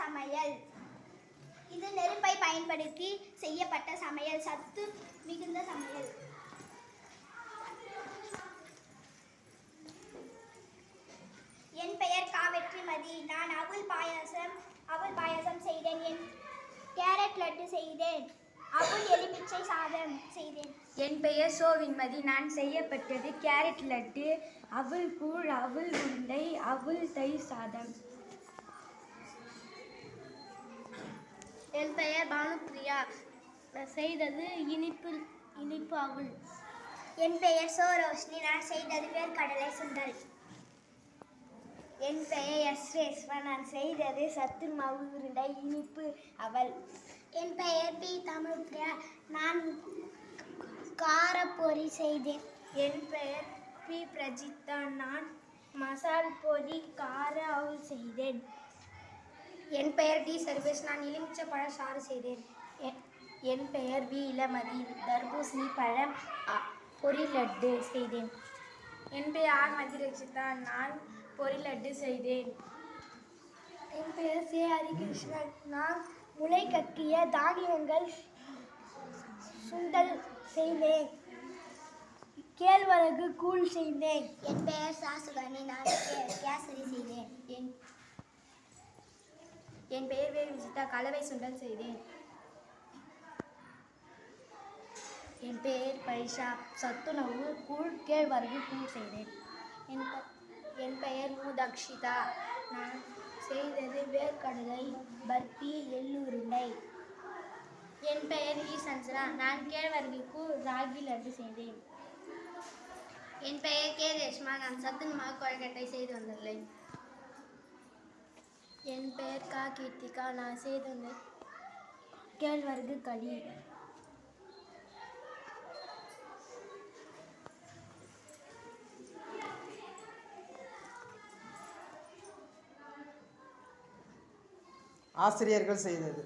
சமையல். இது நெருப்பை பயன்படுத்தி செய்யப்பட்ட சமையல், சத்து மிகுந்த சமையல். என் பெயர் கா. வெற்றிமதி. நான் அவல் பாயாசம் செய்தேன். கேரட் லட்டு செய்தேன். அவல் எலுமிச்சை சாதம் செய்தேன். என் பெயர் சோ. வெண்மதி. நான் செய்யப்பட்டது கேரட் லட்டு, அவல் கூழ், அவல் உருண்டை, அவல் தயிர் சாதம். என் பெயர் பானுப்பிரியா. செய்தது இனிப்பு அவல். என் பெயர் சோ. ரோஷினி. நான் செய்தது வேர்க்கடலை சுண்டல். என் பெயர் எஸ். ரேஸ்வா. நான் செய்தது சத்து மாவு உருண்டை, இனிப்பு அவல். என் பெயர் பி. தமிழ்பிரியா. நான் காரப்பொரி செய்தேன். என் பெயர் பி. பிரஜித்தா. நான் மசால் பொரி கார அவல் செய்தேன். என் பெயர் டி. சர்வேஷ். நான் எலுமிச்சை பழ சாறு செய்தேன். என் பெயர் வி. இளமதி. தர்பூசணி பழம் பொரி லட்டு செய்தேன். என் பெயர் ஆர். மதிரட்சிதா. நான் பொரி லட்டு செய்தேன். என் பெயர் சே. ஹரிகிருஷ்ணன். நான் முளை கட்டிய தானியங்கள் சுண்டல் செய்தேன். கேழ்வரகு கூழ் செய்தேன். என் பெயர் சாசுகனி. நான் கேசரி செய்தேன். என் பெயர் வே. விஜிதா. கலவை சுண்டல் செய்தேன். என் பெயர் பைஷா. சத்துணவு கூழ், கேழ்வரகு கூழ் செய்தேன். என் பெயர் மு. தக்ஷிதா. நான் செய்தது வேர்க்கடலை பர்பி, எள்ளுருண்டை. என் பெயர் இ. சஞ்சனா. நான் கேழ்வரகு கூழ், ராகி லட்டு செய்தேன். என் பெயர் கே. ரேஷ்மா. நான் சத்துணவு கொழுக்கட்டை செய்து வந்துள்ளேன். என் பெயர் கா. கீர்த்திகா. நான் செய்தது கேழ்வரகு களி. ஆசிரியர்கள் செய்தது.